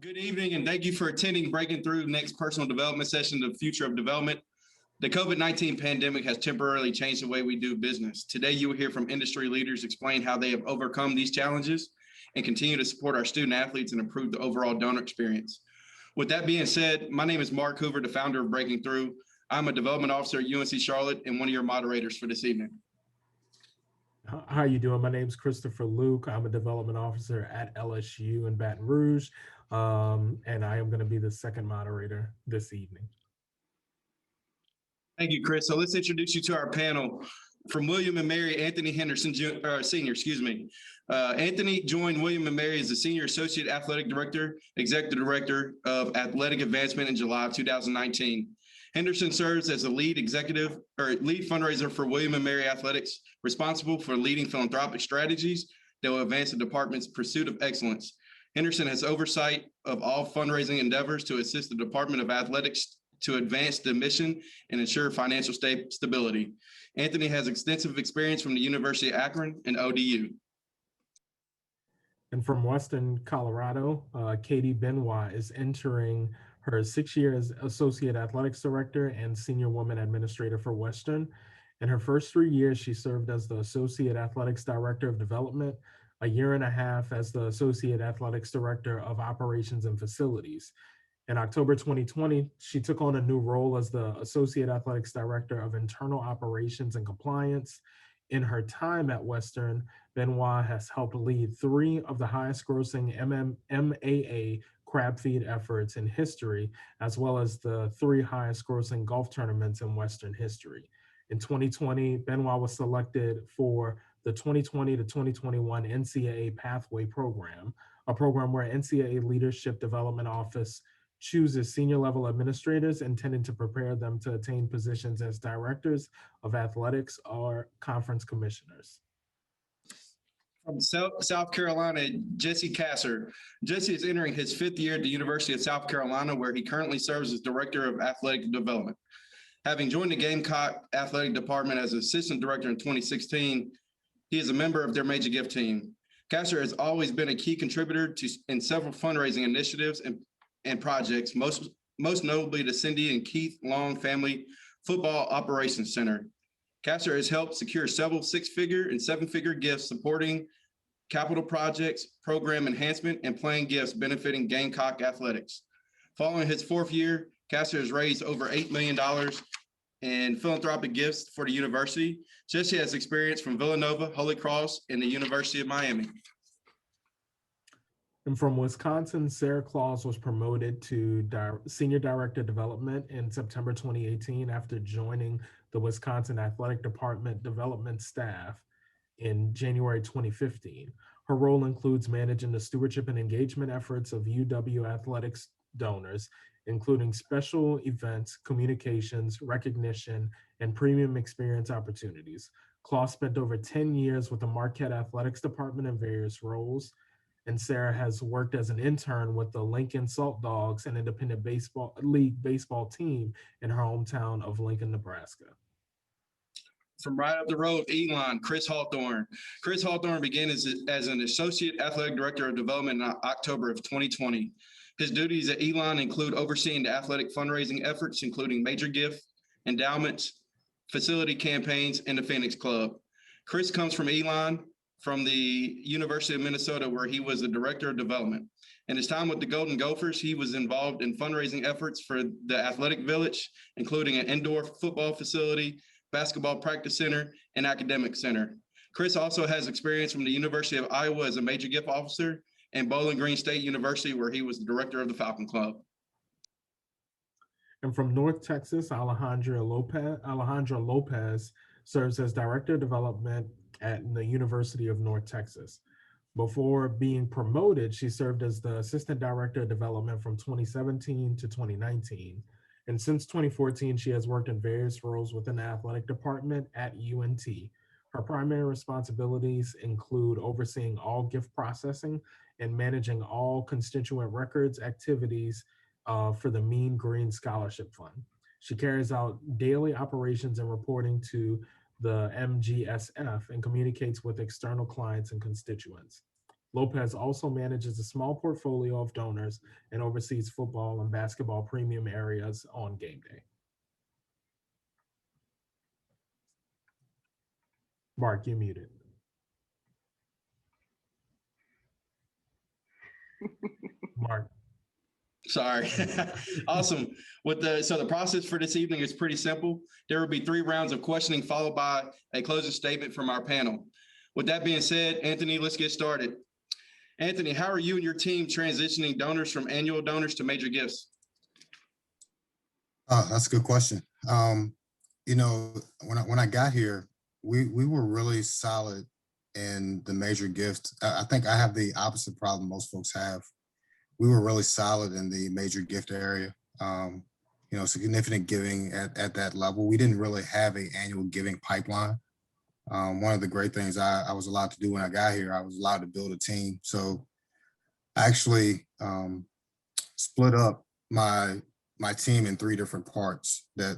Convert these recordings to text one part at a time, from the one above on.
Good evening, and thank you for attending Breaking Through Next Personal Development Session, The Future of Development. The COVID-19 pandemic has temporarily changed the way we do business. Today, you will hear from industry leaders explain how they have overcome these challenges and continue to support our student athletes and improve the overall donor experience. With that being said, my name is Mark Hoover, the founder of Breaking Through. I'm a development officer at UNC Charlotte and one of your moderators for this evening. How you doing? My name's Christopher Luke. I'm a development officer at LSU in Baton Rouge, and I am going to be the second moderator this evening. Thank you, Chris. So let's introduce you to our panel. From William & Mary, Anthony Henderson, Senior. Anthony joined William & Mary as the Senior Associate Athletic Director, Executive Director of Athletic Advancement in July of 2019. Henderson serves as the lead fundraiser for William & Mary Athletics, responsible for leading philanthropic strategies that will advance the department's pursuit of excellence. Henderson has oversight of all fundraising endeavors to assist the Department of Athletics to advance the mission and ensure financial stability. Anthony has extensive experience from the University of Akron and ODU. And from Western Colorado, Katie Benoit is entering her 6 years Associate Athletics Director and Senior Woman Administrator for Western. In her first 3 years, she served as the Associate Athletics Director of Development, a year and a half as the Associate Athletics Director of Operations and Facilities. In October 2020, she took on a new role as the Associate Athletics Director of Internal Operations and Compliance. In her time at Western, Benoit has helped lead 3 of the highest grossing MAA crab feed efforts in history, as well as the 3 highest grossing golf tournaments in Western history. In 2020, Benoit was selected for the 2020 to 2021 NCAA Pathway Program, a program where NCAA Leadership Development Office chooses senior level administrators intended to prepare them to attain positions as directors of athletics or conference commissioners. From South Carolina, Jesse Kasser. Jesse is entering his 5th year at the University of South Carolina, where he currently serves as Director of Athletic Development. Having joined the Gamecock Athletic Department as Assistant Director in 2016, he is a member of their Major Gift team. Kasser has always been a key contributor in several fundraising initiatives and projects, most notably the Cindy and Keith Long Family Football Operations Center. Kasser has helped secure several 6-figure and 7-figure gifts supporting capital projects, program enhancement, and playing gifts benefiting Gamecock athletics. Following his 4th year, Kasser has raised over $8 million in philanthropic gifts for the university. Jesse has experience from Villanova, Holy Cross, and the University of Miami. And from Wisconsin, Sarah Claus was promoted to Senior Director of Development in September 2018 after joining the Wisconsin Athletic Department development staff in January 2015. Her role includes managing the stewardship and engagement efforts of UW athletics donors, including special events, communications, recognition, and premium experience opportunities. Claus spent over 10 years with the Marquette Athletics Department in various roles, and Sarah has worked as an intern with the Lincoln Salt Dogs, an independent league baseball team in her hometown of Lincoln, Nebraska. From right up the road, Elon, Chris Hawthorne. Chris Hawthorne began as an Associate Athletic Director of Development in October of 2020. His duties at Elon include overseeing the athletic fundraising efforts, including major gift, endowments, facility campaigns, and the Phoenix Club. Chris comes from Elon, from the University of Minnesota, where he was the Director of Development. In his time with the Golden Gophers, he was involved in fundraising efforts for the Athletic Village, including an indoor football facility, basketball practice center, and academic center. Chris also has experience from the University of Iowa as a major gift officer and Bowling Green State University, where he was the director of the Falcon Club. And from North Texas, Alejandra Lopez serves as Director of Development at the University of North Texas. Before being promoted, she served as the Assistant Director of Development from 2017 to 2019. And since 2014, she has worked in various roles within the athletic department at UNT. Her primary responsibilities include overseeing all gift processing and managing all constituent records activities for the Mean Green Scholarship Fund. She carries out daily operations and reporting to the MGSF and communicates with external clients and constituents. Lopez also manages a small portfolio of donors and oversees football and basketball premium areas on game day. Mark, you're muted. Mark. Sorry. Awesome. So the process for this evening is pretty simple. There will be 3 rounds of questioning followed by a closing statement from our panel. With that being said, Anthony, let's get started. Anthony, how are you and your team transitioning donors from annual donors to major gifts? That's a good question. You know, when I got here, we were really solid in the major gift. I think I have the opposite problem most folks have. We were really solid in the major gift area. You know, significant giving at that level. We didn't really have an annual giving pipeline. One of the great things I was allowed to do when I got here, I was allowed to build a team. So I actually split up my team in 3 different parts that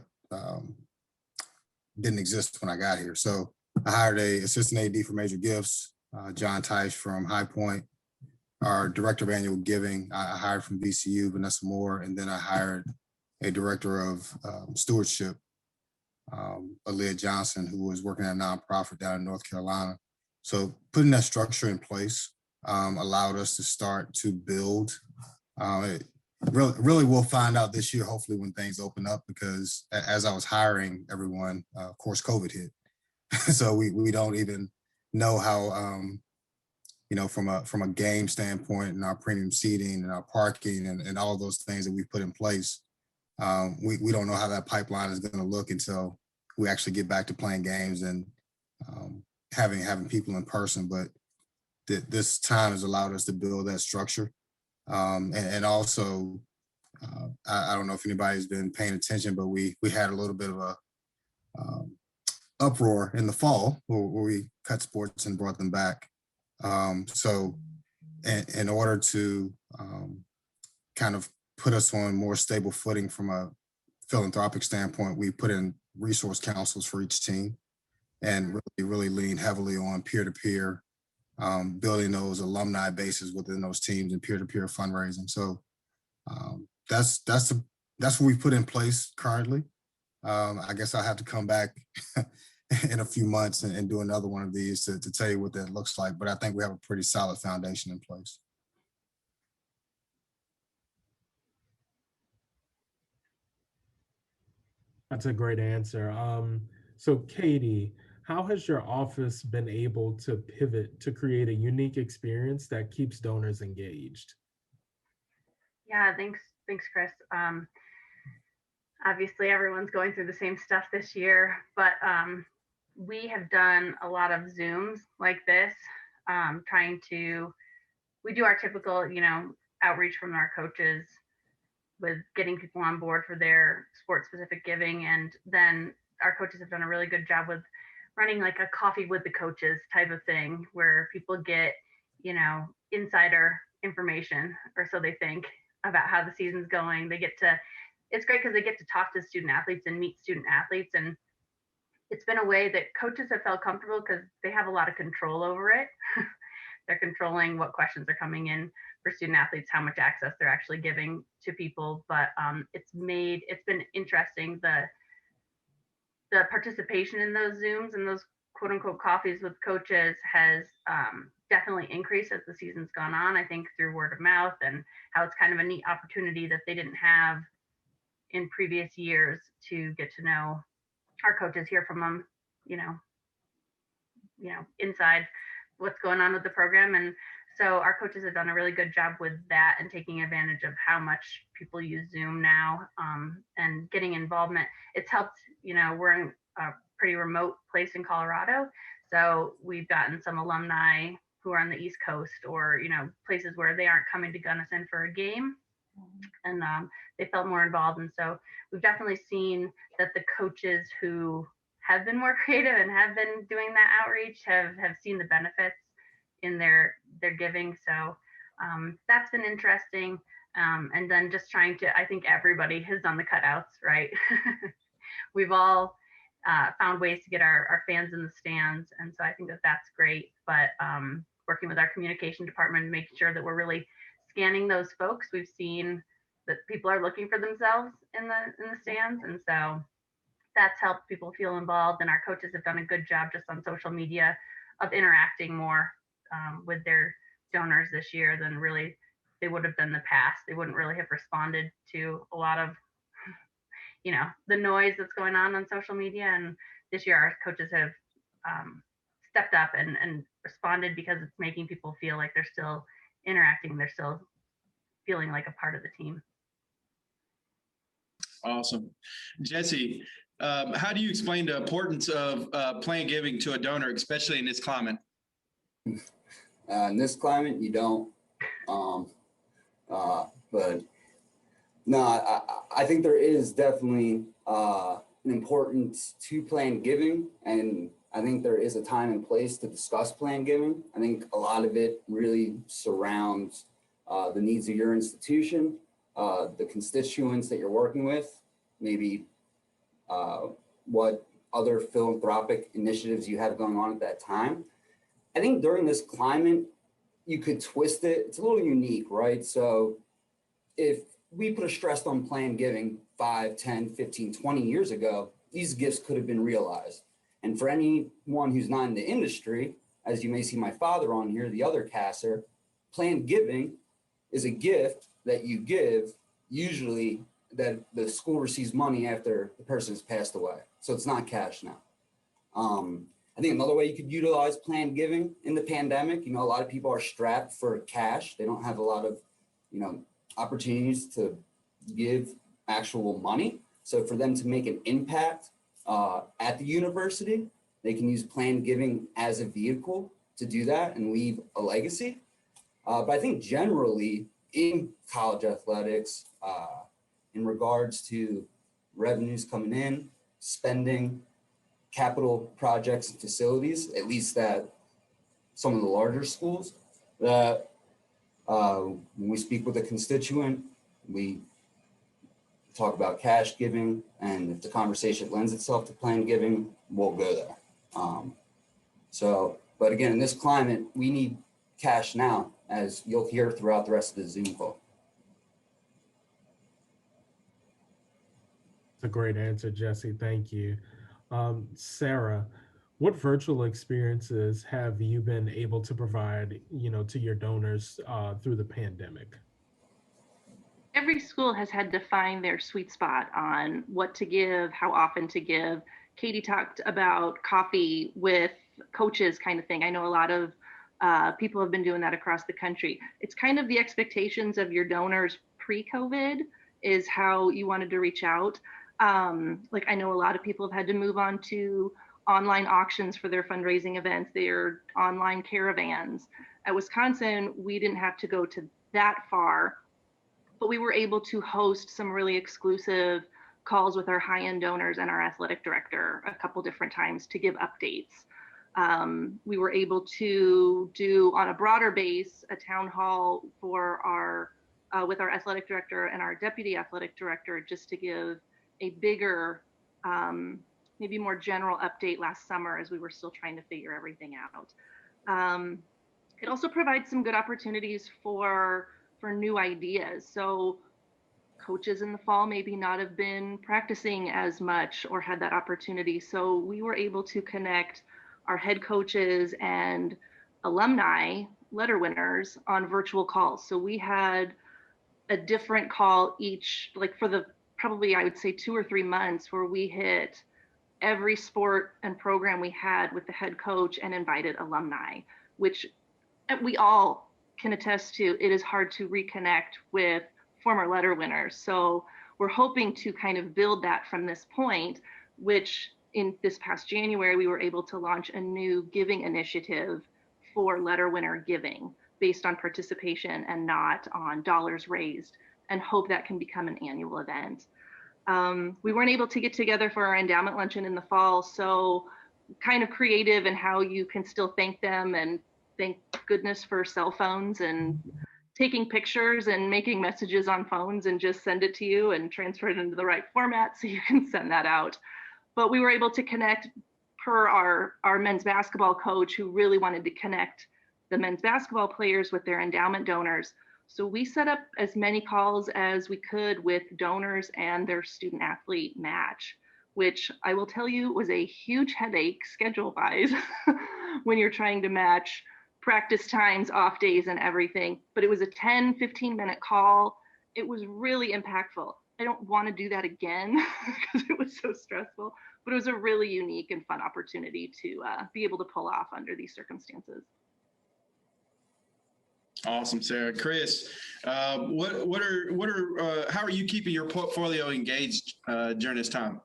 didn't exist when I got here. So I hired a assistant AD for major gifts, John Tice from High Point. Our director of annual giving, I hired from VCU, Vanessa Moore, and then I hired a director of stewardship, Aaliyah Johnson, who was working at a nonprofit down in North Carolina. So putting that structure in place allowed us to start to build. Really, we'll find out this year, hopefully, when things open up, because as I was hiring everyone, of course, COVID hit. So we don't even know how, you know, from a game standpoint and our premium seating and our parking and all of those things that we put in place, we don't know how that pipeline is going to look until we actually get back to playing games and having people in person. But this time has allowed us to build that structure. And also, I don't know if anybody's been paying attention, but we had a little bit of a uproar in the fall where we cut sports and brought them back. So in order to kind of put us on more stable footing from a philanthropic standpoint, we put in resource councils for each team and really lean heavily on peer-to-peer, building those alumni bases within those teams and peer-to-peer fundraising. So that's what we put in place currently. I guess I'll have to come back in a few months and do another one of these to tell you what that looks like. But I think we have a pretty solid foundation in place. That's a great answer. So Katie, how has your office been able to pivot to create a unique experience that keeps donors engaged? Yeah, thanks, Chris. Obviously, everyone's going through the same stuff this year, but we have done a lot of Zooms like this, we do our typical, outreach from our coaches with getting people on board for their sport specific giving. And then our coaches have done a really good job with running like a coffee with the coaches type of thing where people get, insider information, or so they think, about how the season's going. It's great because they get to talk to student athletes and meet student athletes. And it's been a way that coaches have felt comfortable because they have a lot of control over it. They're controlling what questions are coming in for student athletes, how much access they're actually giving to people. But it's been interesting. The participation in those Zooms and those quote unquote coffees with coaches has definitely increased as the season's gone on, I think through word of mouth, and how it's kind of a neat opportunity that they didn't have in previous years to get to know our coaches, hear from them, inside what's going on with the program. And so our coaches have done a really good job with that and taking advantage of how much people use Zoom now, and getting involvement. It's helped, we're in a pretty remote place in Colorado. So we've gotten some alumni who are on the East Coast or, places where they aren't coming to Gunnison for a game. And they felt more involved. And so we've definitely seen that the coaches who have been more creative and have been doing that outreach have seen the benefits in their giving. So that's been interesting. And then just trying to, I think everybody has done the cutouts, right? We've all found ways to get our fans in the stands. And so I think that's great. But working with our communication department, making sure that we're really scanning those folks. We've seen that people are looking for themselves in the stands, and so that's helped people feel involved. And our coaches have done a good job just on social media of interacting more with their donors this year than really they would have done in the past. They wouldn't really have responded to a lot of, the noise that's going on social media. And this year, our coaches have stepped up and responded because it's making people feel like they're still interacting, they're still feeling like a part of the team. Awesome. Jesse, how do you explain the importance of planned giving to a donor, especially in this climate? In this climate, you don't. But no, I think there is definitely an importance to planned giving, and I think there is a time and place to discuss planned giving. I think a lot of it really surrounds the needs of your institution, the constituents that you're working with, maybe what other philanthropic initiatives you have going on at that time. I think during this climate, you could twist it. It's a little unique, right? So if we put a stress on planned giving 5, 10, 15, 20 years ago, these gifts could have been realized. And for anyone who's not in the industry, as you may see my father on here, the other CASer, planned giving is a gift that you give, usually that the school receives money after the person has passed away. So it's not cash now. I think another way you could utilize planned giving in the pandemic, a lot of people are strapped for cash. They don't have a lot of, opportunities to give actual money. So for them to make an impact at the university, they can use planned giving as a vehicle to do that and leave a legacy. But I think generally in college athletics, in regards to revenues coming in, spending, capital projects and facilities, at least at some of the larger schools, that when we speak with a constituent, we talk about cash giving, and if the conversation lends itself to planned giving, we'll go there. But again, in this climate, we need cash now, as you'll hear throughout the rest of the Zoom call. That's a great answer, Jesse. Thank you. Sarah, what virtual experiences have you been able to provide, to your donors through the pandemic? Every school has had to find their sweet spot on what to give, how often to give. Katie talked about coffee with coaches kind of thing. I know a lot of people have been doing that across the country. It's kind of the expectations of your donors pre-COVID is how you wanted to reach out. Like I know a lot of people have had to move on to online auctions for their fundraising events, their online caravans. At Wisconsin, we didn't have to go to that far, but we were able to host some really exclusive calls with our high-end donors and our athletic director a couple different times to give updates. We were able to do on a broader base a town hall for our with our athletic director and our deputy athletic director, just to give a bigger, maybe more general update last summer as we were still trying to figure everything out. It also provides some good opportunities for new ideas. So coaches in the fall maybe not have been practicing as much or had that opportunity. So we were able to connect our head coaches and alumni letter winners on virtual calls. So we had a different call each, like for the probably I would say 2 or 3 months, where we hit every sport and program we had with the head coach and invited alumni, which we all can attest to. It is hard to reconnect with former letter winners. So we're hoping to kind of build that from this point, which in this past January, we were able to launch a new giving initiative for letter winner giving based on participation and not on dollars raised, and hope that can become an annual event. We weren't able to get together for our endowment luncheon in the fall, so kind of creative in how you can still thank them, and thank goodness for cell phones and taking pictures and making messages on phones and just send it to you and transfer it into the right format so you can send that out. But we were able to connect per our men's basketball coach, who really wanted to connect the men's basketball players with their endowment donors. So we set up as many calls as we could with donors and their student athlete match, which I will tell you was a huge headache schedule-wise when you're trying to match practice times, off days, and everything. But it was a 10, 15-minute call. It was really impactful. I don't want to do that again because it was so stressful, but it was a really unique and fun opportunity to be able to pull off under these circumstances. Awesome, Sarah. Chris, how are you keeping your portfolio engaged during this time?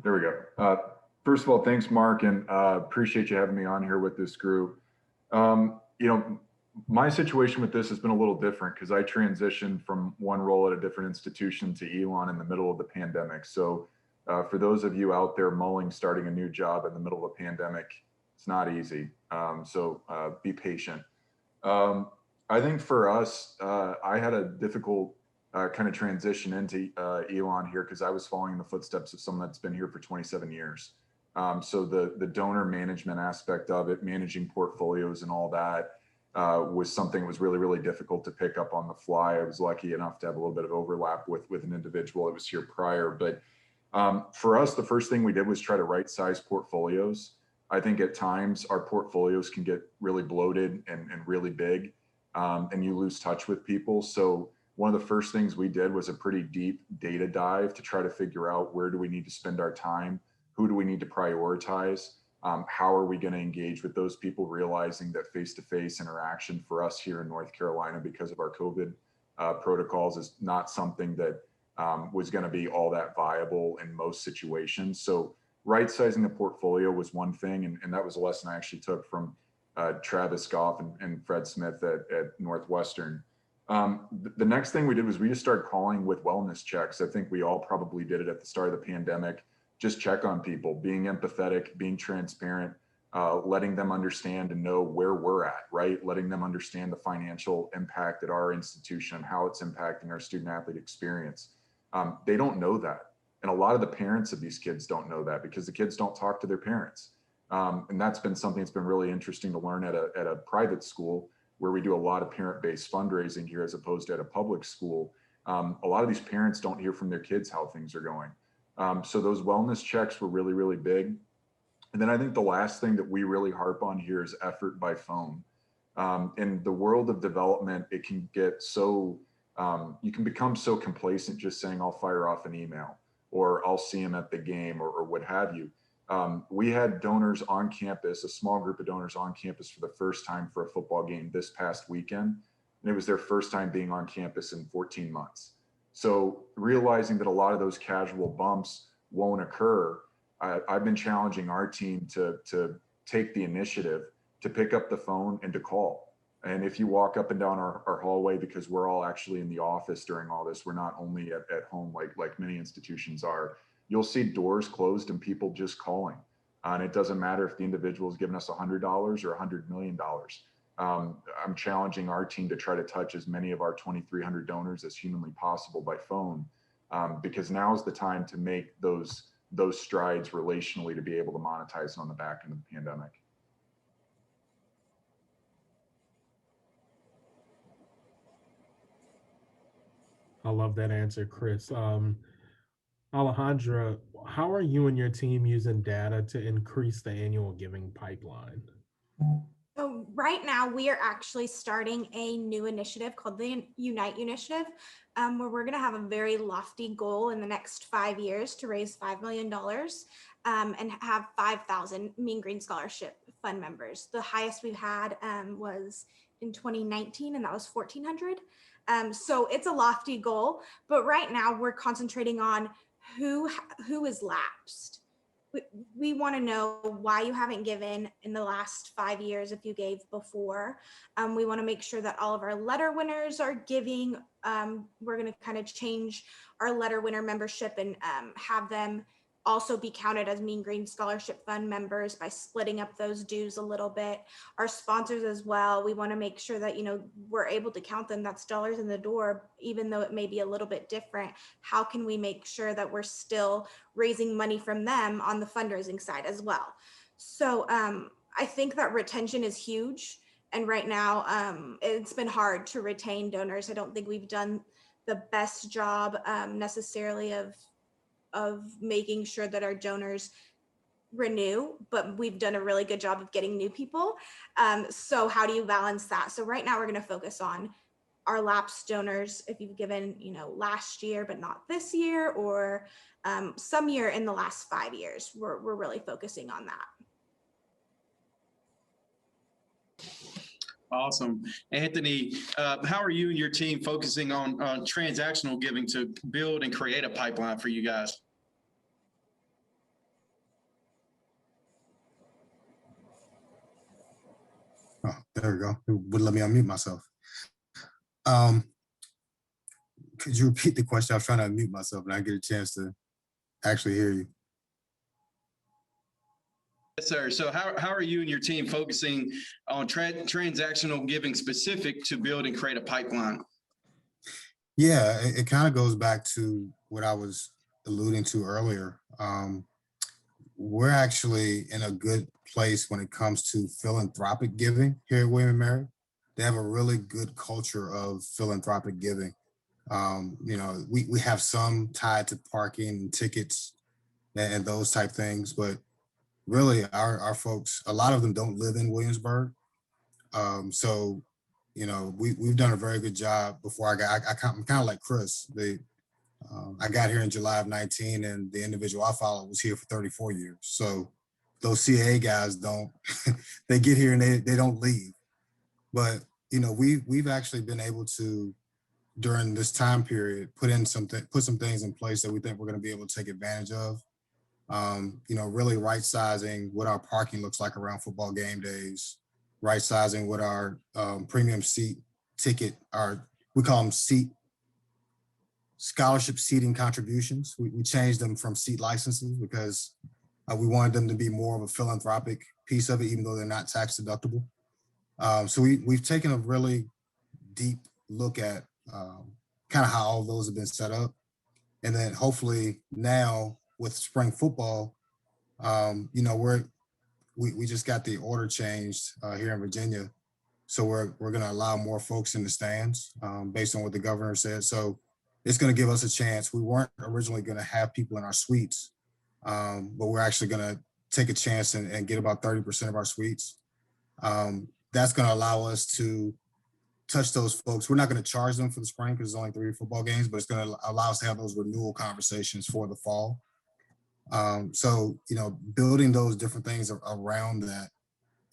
There we go. First of all, thanks, Mark, and appreciate you having me on here with this group. My situation with this has been a little different because I transitioned from one role at a different institution to Elon in the middle of the pandemic. So for those of you out there mulling starting a new job in the middle of a pandemic, it's not easy. So be patient. I think for us, I had a difficult kind of transition into Elon here because I was following in the footsteps of someone that's been here for 27 years. So the donor management aspect of it, managing portfolios and all that was something that was really, really difficult to pick up on the fly. I was lucky enough to have a little bit of overlap with an individual that was here prior. But for us, the first thing we did was try to right size portfolios. I think at times our portfolios can get really bloated and really big, and you lose touch with people. So one of the first things we did was a pretty deep data dive to try to figure out where do we need to spend our time, who do we need to prioritize, how are we going to engage with those people, realizing that face-to-face interaction for us here in North Carolina because of our COVID protocols is not something that was going to be all that viable in most situations. So right-sizing the portfolio was one thing, and that was a lesson I actually took from Travis Goff and Fred Smith at Northwestern. The next thing we did was we just started calling with wellness checks. I think we all probably did it at the start of the pandemic. Just check on people, being empathetic, being transparent, letting them understand and know where we're at, right? Letting them understand the financial impact at our institution, how it's impacting our student athlete experience. They don't know that. And a lot of the parents of these kids don't know that because the kids don't talk to their parents. And that's been something that's been really interesting to learn at a private school where we do a lot of parent-based fundraising here as opposed to at a public school. A lot of these parents don't hear from their kids how things are going. So those wellness checks were really, really big. And then I think the last thing that we really harp on here is effort by phone. In the world of development, it can get so, you can become so complacent just saying, I'll fire off an email or I'll see him at the game or what have you. We had donors on campus, a small group of donors on campus for the first time for a football game this past weekend. And it was their first time being on campus in 14 months. So realizing that a lot of those casual bumps won't occur, I've been challenging our team to take the initiative to pick up the phone and to call. And if you walk up and down our hallway, because we're all actually in the office during all this, we're not only at home like many institutions are, you'll see doors closed and people just calling. And it doesn't matter if the individual is giving us $100 or $100 million. I'm challenging our team to try to touch as many of our 2,300 donors as humanly possible by phone, because now is the time to make those strides relationally to be able to monetize on the back end of the pandemic. I love that answer, Chris. Alejandra, how are you and your team using data to increase the annual giving pipeline? So right now we are actually starting a new initiative called the Unite Initiative, where we're going to have a very lofty goal in the next 5 years to raise $5 million and have 5,000 Mean Green Scholarship Fund members. The highest we've had was in 2019, and that was 1,400. So it's a lofty goal, but right now we're concentrating on who is lapsed. We want to know why you haven't given in the last 5 years if you gave before. We want to make sure that all of our letter winners are giving. We're going to kind of change our letter winner membership and have them also be counted as Mean Green Scholarship Fund members by splitting up those dues a little bit. Our sponsors as well, we want to make sure that, we're able to count them. That's dollars in the door, even though it may be a little bit different. How can we make sure that we're still raising money from them on the fundraising side as well? So I think that retention is huge. And right now, it's been hard to retain donors. I don't think we've done the best job necessarily of making sure that our donors renew, but we've done a really good job of getting new people. So how do you balance that? So right now we're going to focus on our lapsed donors. If you've given, last year, but not this year, or some year in the last 5 years, we're really focusing on that. Awesome. Anthony, how are you and your team focusing on transactional giving to build and create a pipeline for you guys? Oh, there we go. It wouldn't let me unmute myself. Could you repeat the question? I was trying to unmute myself and I get a chance to actually hear you. Yes, sir. So how are you and your team focusing on transactional giving specific to build and create a pipeline? Yeah, it kind of goes back to what I was alluding to earlier. We're actually in a good place when it comes to philanthropic giving here at William & Mary. They have a really good culture of philanthropic giving. We have some tied to parking and tickets and those type things, but really our folks, a lot of them don't live in Williamsburg. So, we've done a very good job before I'm kind of like Chris. I got here in July of 19 and the individual I followed was here for 34 years. So those CAA guys they get here and they don't leave. But, we've actually been able to, during this time period, put some things in place that we think we're going to be able to take advantage of. Really right sizing what our parking looks like around football game days, right sizing what our premium seat ticket, we call them scholarship seating contributions. We changed them from seat licenses because we wanted them to be more of a philanthropic piece of it, even though they're not tax deductible. So we've taken a really deep look at kind of how all those have been set up. And then hopefully now with spring football, we just got the order changed here in Virginia. So we're going to allow more folks in the stands based on what the governor said. So it's going to give us a chance. We weren't originally going to have people in our suites, but we're actually going to take a chance and get about 30% of our suites. That's going to allow us to touch those folks. We're not going to charge them for the spring because it's only 3 football games, but it's going to allow us to have those renewal conversations for the fall. So, building those different things around that.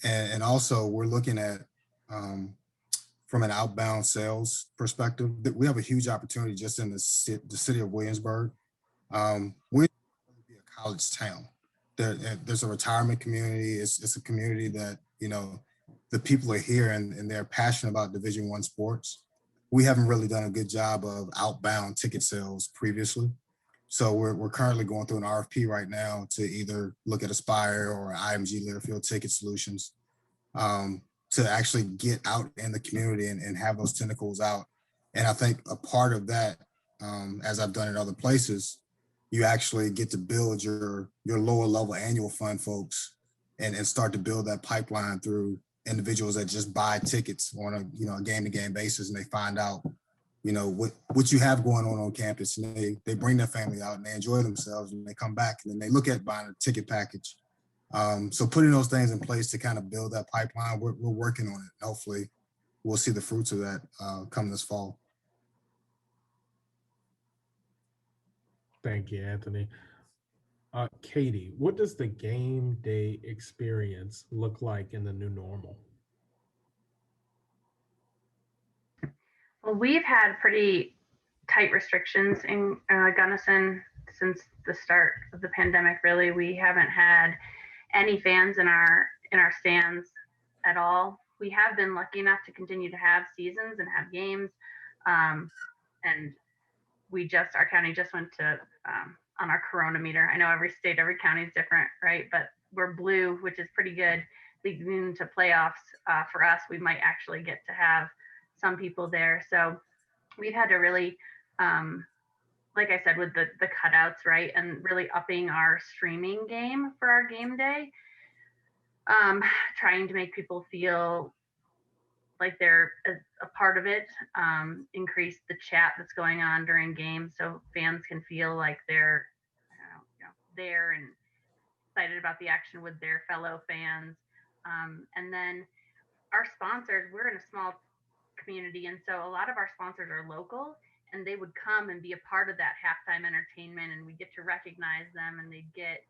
And also we're looking at, from an outbound sales perspective, that we have a huge opportunity just in the city of Williamsburg. We're going to be a college town. There's a retirement community. It's a community that, the people are here and they're passionate about Division I sports. We haven't really done a good job of outbound ticket sales previously. So we're currently going through an RFP right now to either look at Aspire or IMG Learfield Ticket Solutions to actually get out in the community and have those tentacles out. And I think a part of that, as I've done in other places, you actually get to build your lower level annual fund folks and start to build that pipeline through individuals that just buy tickets on a game-to-game basis, and they find out what you have going on campus, and they bring their family out and they enjoy themselves and they come back and then they look at buying a ticket package. So putting those things in place to kind of build that pipeline, we're working on it. Hopefully we'll see the fruits of that come this fall. Thank you, Anthony. Katie, what does the game day experience look like in the new normal? Well, we've had pretty tight restrictions in Gunnison since the start of the pandemic. Really, we haven't had any fans in our stands at all. We have been lucky enough to continue to have seasons and have games, and our county just went to on our corona meter. I know every state, every county is different, right? But we're blue, which is pretty good. Leads into playoffs. For us, we might actually get to have some people there. So we've had to really, like I said, with the cutouts, right, and really upping our streaming game for our game day, trying to make people feel like they're a part of it, increase the chat that's going on during games so fans can feel like they're there and excited about the action with their fellow fans. And then our sponsors, we're in a small community, and so a lot of our sponsors are local, and they would come and be a part of that halftime entertainment, and we get to recognize them, and they get,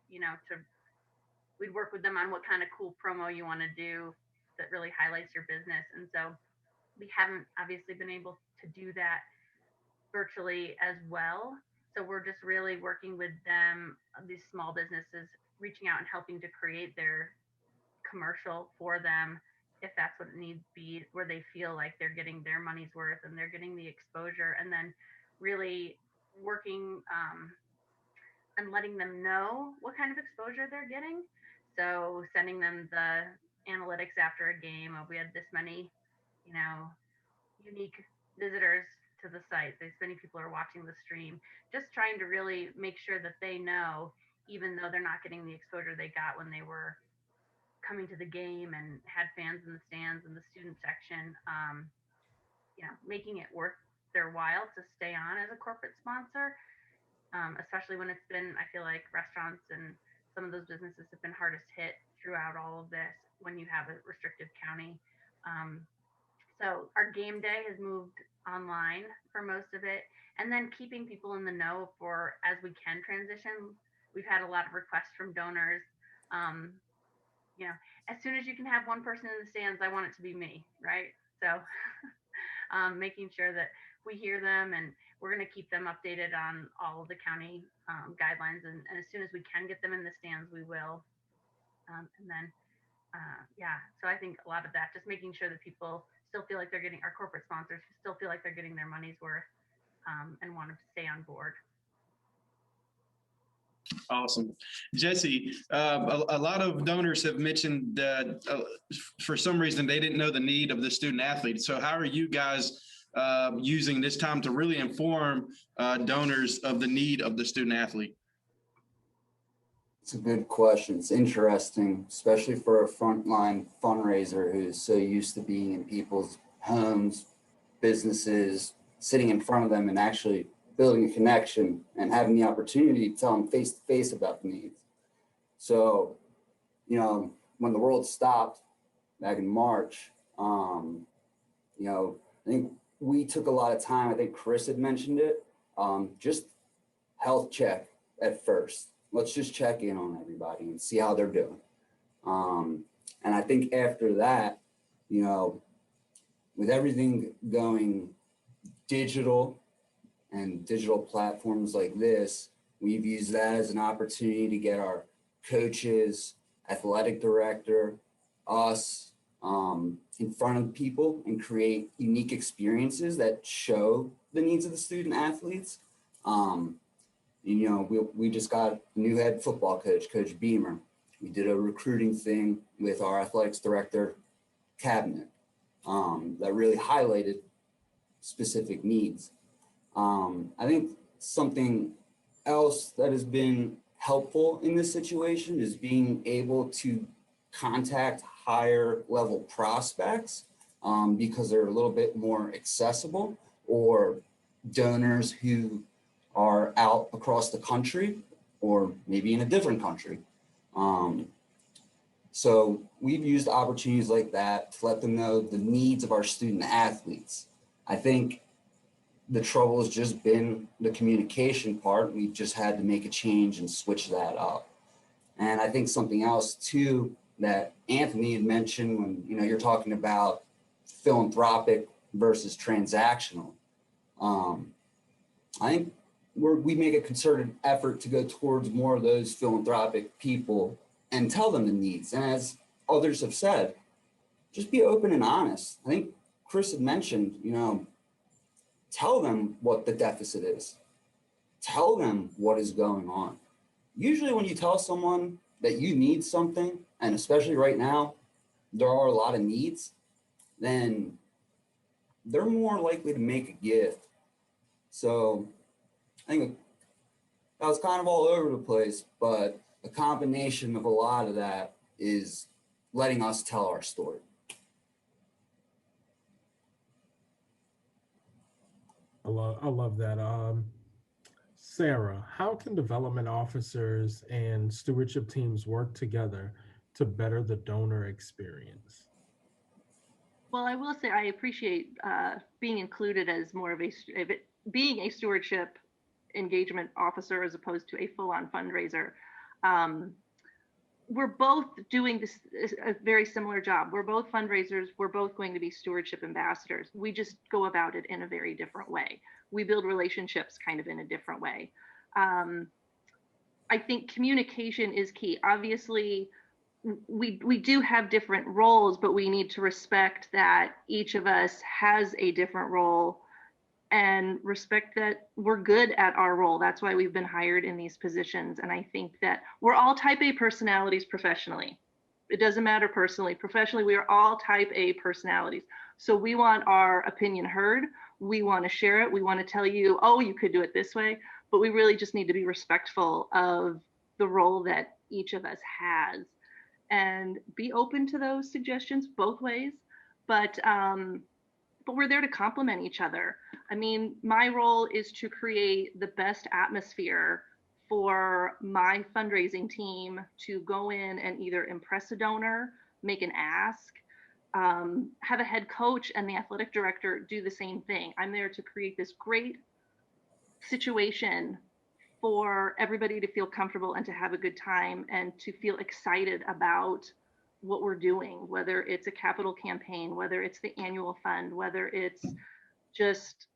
we'd work with them on what kind of cool promo you want to do that really highlights your business. And so we haven't obviously been able to do that virtually as well. So we're just really working with them, these small businesses, reaching out and helping to create their commercial for them, if that's what it needs to be, where they feel like they're getting their money's worth and they're getting the exposure, and then really working and letting them know what kind of exposure they're getting. So sending them the analytics after a game of, we had this many, unique visitors to the site. This many people are watching the stream. Just trying to really make sure that they know, even though they're not getting the exposure they got when they were coming to the game and had fans in the stands and the student section, making it worth their while to stay on as a corporate sponsor, especially when it's been, I feel like restaurants and some of those businesses have been hardest hit throughout all of this when you have a restricted county. So our game day has moved online for most of it, and then keeping people in the know for as we can transition. We've had a lot of requests from donors. As soon as you can have one person in the stands, I want it to be me, right? So making sure that we hear them, and we're going to keep them updated on all of the county guidelines. And as soon as we can get them in the stands, we will. And then, so I think a lot of that, just making sure that people still feel like they're getting, our corporate sponsors still feel like they're getting their money's worth, and want to stay on board. Awesome. Jesse, a lot of donors have mentioned that for some reason they didn't know the need of the student athlete. So how are you guys using this time to really inform donors of the need of the student athlete? It's a good question. It's interesting, especially for a frontline fundraiser who's so used to being in people's homes, businesses, sitting in front of them and actually building a connection and having the opportunity to tell them face to face about the needs. So, when the world stopped back in March, I think we took a lot of time. I think Chris had mentioned it, just health check at first. Let's just check in on everybody and see how they're doing. And I think after that, with everything going digital and digital platforms like this, we've used that as an opportunity to get our coaches, athletic director, us in front of people and create unique experiences that show the needs of the student athletes. We just got a new head football coach, Coach Beamer. We did a recruiting thing with our athletics director cabinet that really highlighted specific needs. I think something else that has been helpful in this situation is being able to contact higher level prospects because they're a little bit more accessible, or donors who are out across the country or maybe in a different country. So we've used opportunities like that to let them know the needs of our student athletes. I think the trouble has just been the communication part. We've just had to make a change and switch that up. And I think something else too that Anthony had mentioned when you're talking about philanthropic versus transactional. I think we make a concerted effort to go towards more of those philanthropic people and tell them the needs. And as others have said, just be open and honest. I think Chris had mentioned, tell them what the deficit is. tell them what is going on. Usually when you tell someone that you need something, and especially right now, there are a lot of needs, then they're more likely to make a gift. So I think that was kind of all over the place, but a combination of a lot of that is letting us tell our story. I love that. Sarah, how can development officers and stewardship teams work together to better the donor experience? Well, I will say I appreciate being included as more of being a stewardship engagement officer as opposed to a full-on fundraiser. We're both doing this a very similar job. We're both fundraisers. We're both going to be stewardship ambassadors. We just go about it in a very different way. We build relationships kind of in a different way. I think communication is key. Obviously, we do have different roles, but we need to respect that each of us has a different role and respect that we're good at our role. That's why we've been hired in these positions. And I think that we're all type A personalities professionally. It doesn't matter personally. Professionally, we are all type A personalities. So we want our opinion heard. We want to share it. We want to tell you, oh, you could do it this way. But we really just need to be respectful of the role that each of us has and be open to those suggestions both ways. But we're there to complement each other. I mean, my role is to create the best atmosphere for my fundraising team to go in and either impress a donor, make an ask, have a head coach and the athletic director do the same thing. I'm there to create this great situation for everybody to feel comfortable and to have a good time and to feel excited about what we're doing, whether it's a capital campaign, whether it's the annual fund, whether it's just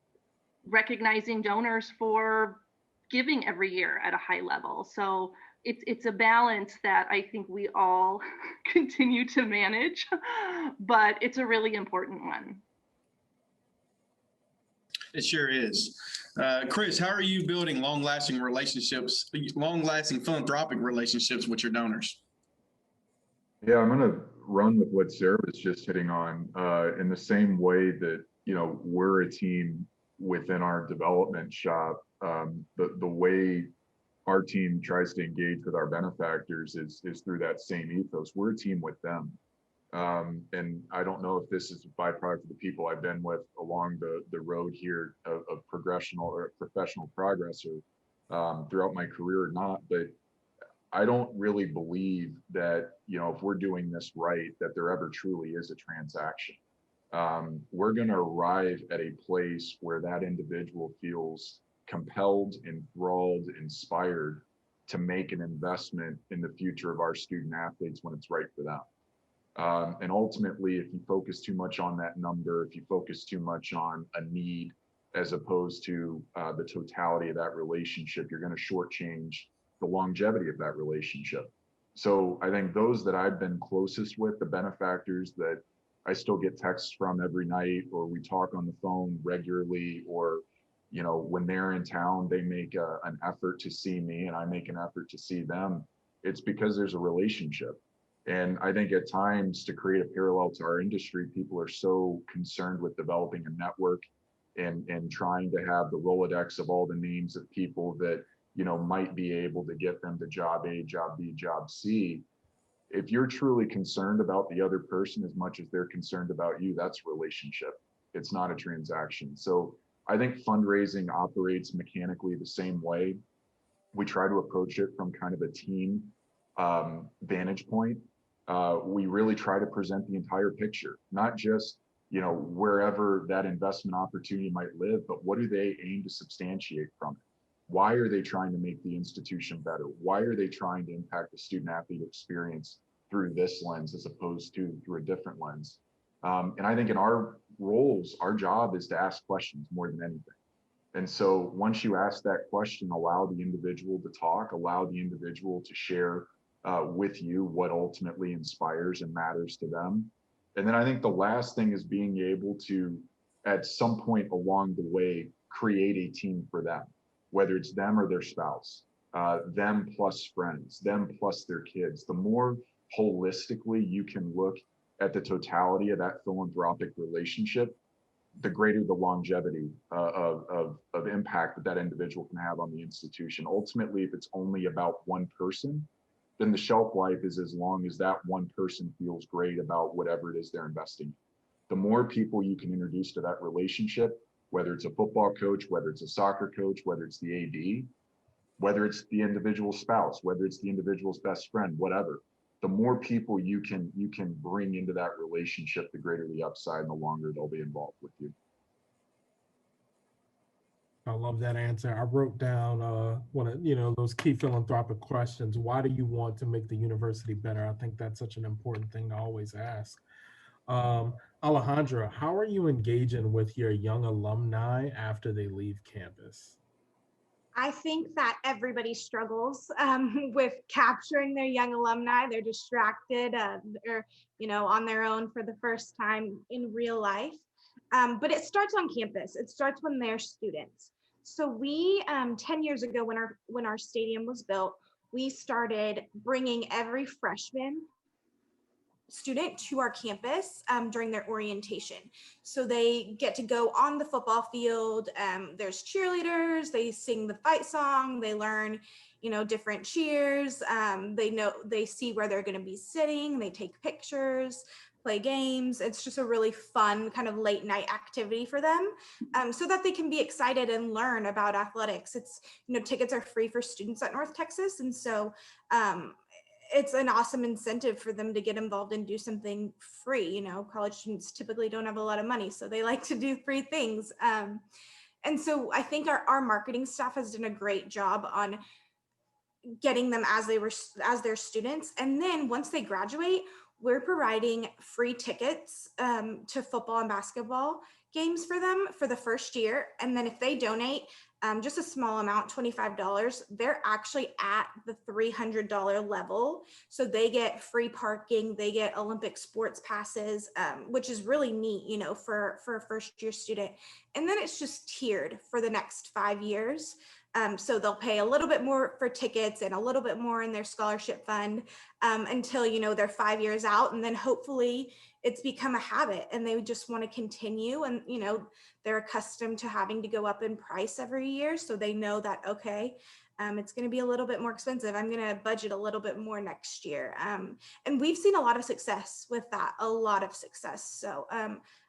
recognizing donors for giving every year at a high level. So it's a balance that I think we all continue to manage, but it's a really important one. It sure is. Chris, how are you building long-lasting philanthropic relationships with your donors? Yeah, I'm going to run with what Sarah was just hitting on in the same way that, you know, we're a team within our development shop. The way our team tries to engage with our benefactors is through that same ethos. We're a team with them. And I don't know if this is a byproduct of the people I've been with along the road here of progressional or professional progress or throughout my career or not, but I don't really believe that, you know, if we're doing this right, that there ever truly is a transaction. We're going to arrive at a place where that individual feels compelled, enthralled, inspired to make an investment in the future of our student athletes when it's right for them. And ultimately, if you focus too much on that number, if you focus too much on a need as opposed to the totality of that relationship, you're going to shortchange the longevity of that relationship. So I think those that I've been closest with, the benefactors that I still get texts from every night, or we talk on the phone regularly, or, you know, when they're in town, they make an effort to see me and I make an effort to see them. It's because there's a relationship. And I think at times, to create a parallel to our industry, people are so concerned with developing a network and trying to have the Rolodex of all the names of people that, you know, might be able to get them to job A, job B, job C. If you're truly concerned about the other person as much as they're concerned about you, that's a relationship. It's not a transaction. So I think fundraising operates mechanically the same way. We try to approach it from kind of a team vantage point. We really try to present the entire picture, not just, you know, wherever that investment opportunity might live, but what do they aim to substantiate from it? Why are they trying to make the institution better? Why are they trying to impact the student athlete experience through this lens as opposed to through a different lens? And I think in our roles, our job is to ask questions more than anything. And so once you ask that question, allow the individual to talk, allow the individual to share with you what ultimately inspires and matters to them. And then I think the last thing is being able to, at some point along the way, create a team for them. whether it's them or their spouse, them plus friends, them plus their kids. The more holistically you can look at the totality of that philanthropic relationship, the greater the longevity of impact that that individual can have on the institution. Ultimately, if it's only about one person, then the shelf life is as long as that one person feels great about whatever it is they're investing in. The more people you can introduce to that relationship, whether it's a football coach, whether it's a soccer coach, whether it's the AD, whether it's the individual's spouse, whether it's the individual's best friend, whatever, the more people you can bring into that relationship, the greater the upside and the longer they'll be involved with you. I love that answer. I wrote down one of those key philanthropic questions. Why do you want to make the university better? I think that's such an important thing to always ask. Alejandra, how are you engaging with your young alumni after they leave campus? I think that everybody struggles with capturing their young alumni. They're distracted or, on their own for the first time in real life. But it starts on campus. It starts when they're students. So we, 10 years ago, when our stadium was built, we started bringing every freshman student to our campus during their orientation. So they get to go on the football field. There's cheerleaders, they sing the fight song, they learn, different cheers. They see where they're going to be sitting, they take pictures, play games. It's just a really fun kind of late night activity for them so that they can be excited and learn about athletics. It's, tickets are free for students at North Texas. And so it's an awesome incentive for them to get involved and do something free. College students typically don't have a lot of money, so they like to do free things. And so I think our marketing staff has done a great job on getting them as their students. And then once they graduate, we're providing free tickets to football and basketball games for them for the first year. And then if they donate just a small amount, $25, they're actually at the $300 level. So they get free parking, they get Olympic sports passes, which is really neat, for a first year student. And then it's just tiered for the next 5 years. So they'll pay a little bit more for tickets and a little bit more in their scholarship fund until, they're 5 years out. And then hopefully it's become a habit and they just want to continue. And, they're accustomed to having to go up in price every year. So they know that, okay, it's going to be a little bit more expensive. I'm going to budget a little bit more next year. And we've seen a lot of success with that, a lot of success. So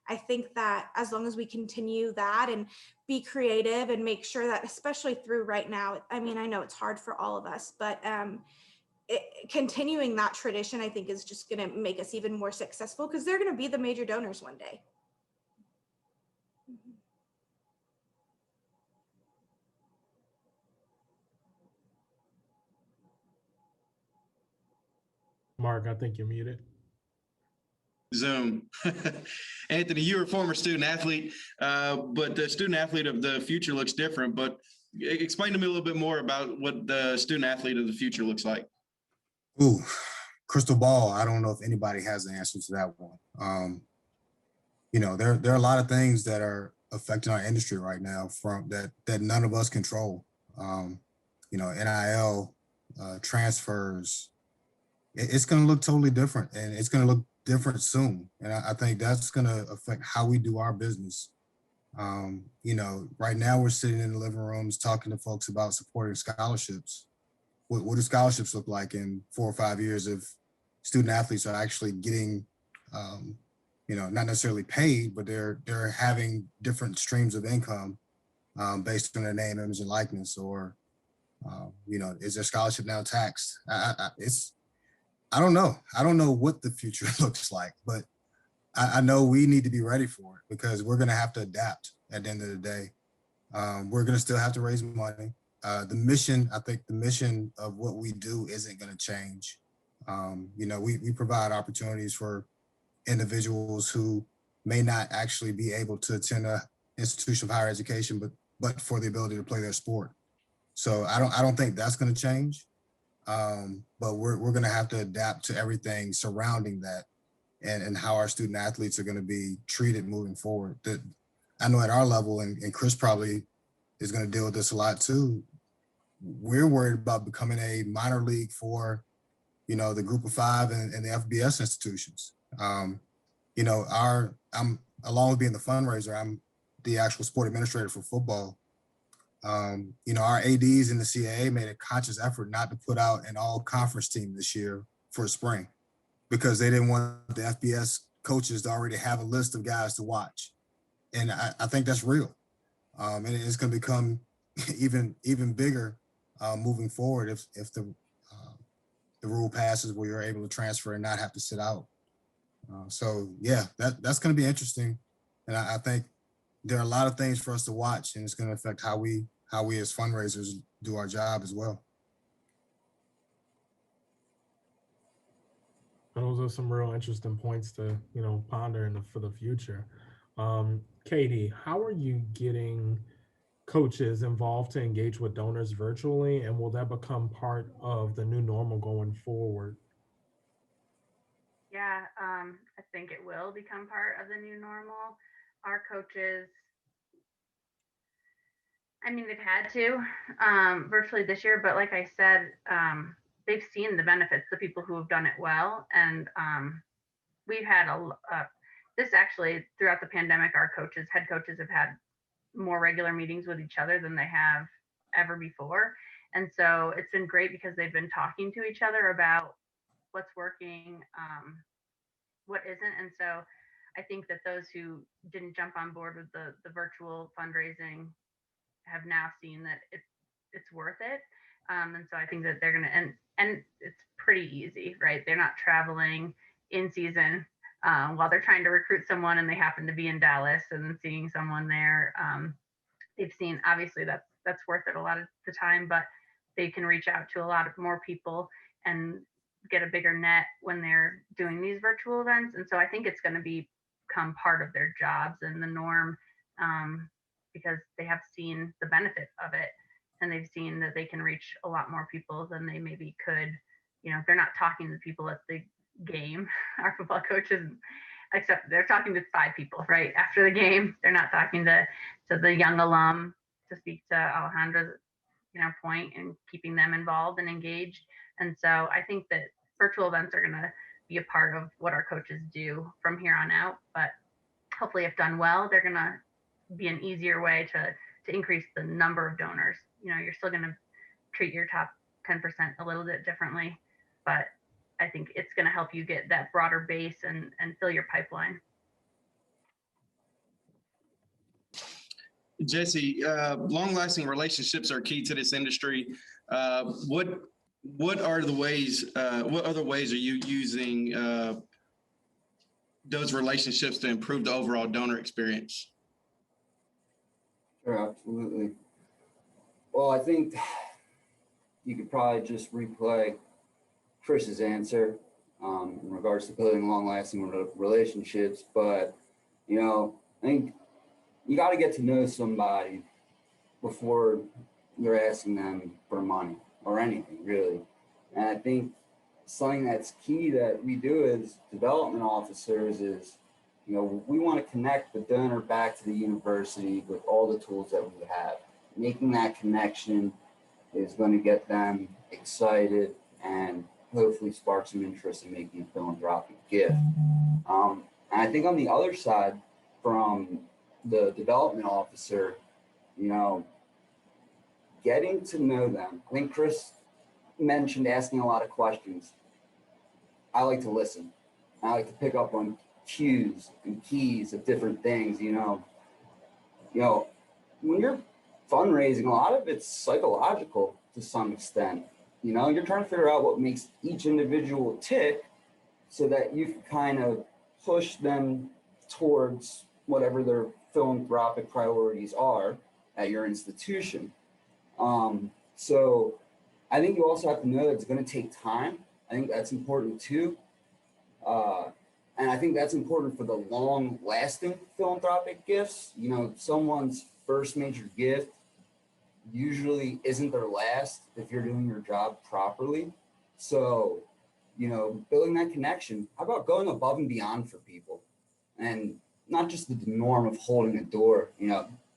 I think that as long as we continue that and be creative and make sure that, especially through right now, I know it's hard for all of us, but continuing that tradition, I think, is just going to make us even more successful because they're going to be the major donors one day. Mark, I think you're muted. Zoom. Anthony, you're a former student athlete, but the student athlete of the future looks different. But explain to me a little bit more about what the student athlete of the future looks like. Ooh, crystal ball. I don't know if anybody has an answer to that one. There are a lot of things that are affecting our industry right now from that none of us control. NIL, transfers. It's going to look totally different, and it's going to look different soon. And I think that's going to affect how we do our business. Right now we're sitting in the living rooms talking to folks about supporting scholarships. What do scholarships look like in 4 or 5 years if student athletes are actually getting, not necessarily paid, but they're having different streams of income based on their name, image, and likeness, or, is their scholarship now taxed? I don't know. I don't know what the future looks like, but I know we need to be ready for it because we're going to have to adapt at the end of the day. We're going to still have to raise money. I think the mission of what we do isn't going to change. We provide opportunities for individuals who may not actually be able to attend an institution of higher education, but for the ability to play their sport. So I don't think that's going to change. But we're going to have to adapt to everything surrounding that and how our student athletes are going to be treated moving forward. I know at our level, and Chris probably is going to deal with this a lot too. We're worried about becoming a minor league for, the group of five and the FBS institutions. I'm along with being the fundraiser, I'm the actual sport administrator for football. Our ADs in the CAA made a conscious effort not to put out an all conference team this year for spring because they didn't want the FBS coaches to already have a list of guys to watch. And I think that's real. And it's going to become even bigger moving forward if the rule passes where you're able to transfer and not have to sit out. So yeah, that's going to be interesting. And I think there are a lot of things for us to watch, and it's going to affect how we as fundraisers do our job as well. Those are some real interesting points to, ponder for the future. Katie, how are you getting coaches involved to engage with donors virtually, and will that become part of the new normal going forward? Yeah, I think it will become part of the new normal. Our coaches, I mean, they've had to virtually this year, but like I said, they've seen the benefits, the people who have done it well. And we've had this actually throughout the pandemic, our head coaches have had more regular meetings with each other than they have ever before. And so it's been great because they've been talking to each other about what's working, what isn't. And so I think that those who didn't jump on board with the virtual fundraising have now seen that it's worth it. And so I think that they're gonna and it's pretty easy, right? They're not traveling in season while they're trying to recruit someone and they happen to be in Dallas and seeing someone there. They've seen obviously that's worth it a lot of the time, but they can reach out to a lot of more people and get a bigger net when they're doing these virtual events. And so I think it's going to become part of their jobs and the norm because they have seen the benefit of it and they've seen that they can reach a lot more people than they maybe could. They're not talking to people at the game, our football coaches, except they're talking to 5 people right after the game. They're not talking to the young alum, to speak to Alejandra's point, and keeping them involved and engaged. And so I think that virtual events are going to be a part of what our coaches do from here on out. But hopefully, if done well, they're going to be an easier way to increase the number of donors. You're still going to treat your top 10% a little bit differently, but I think it's going to help you get that broader base and fill your pipeline. Jesse, long-lasting relationships are key to this industry. What are the ways? What other ways are you using those relationships to improve the overall donor experience? Sure, absolutely. Well, I think you could probably just replay Chris's answer in regards to building long-lasting relationships. But, I think you got to get to know somebody before you're asking them for money or anything, really. And I think something that's key that we do as development officers is, we want to connect the donor back to the university with all the tools that we have. Making that connection is going to get them excited and hopefully spark some interest in making a philanthropic gift. And I think on the other side, from the development officer, getting to know them. I think Chris mentioned asking a lot of questions. I like to listen. I like to pick up on cues and keys of different things. When you're fundraising, a lot of it's psychological to some extent. You're trying to figure out what makes each individual tick so that you can kind of push them towards whatever their philanthropic priorities are at your institution. So I think you also have to know that it's going to take time. I think that's important too. And I think that's important for the long-lasting philanthropic gifts. Someone's first major gift usually isn't their last if you're doing your job properly. So, building that connection, how about going above and beyond for people? And not just the norm of holding a door,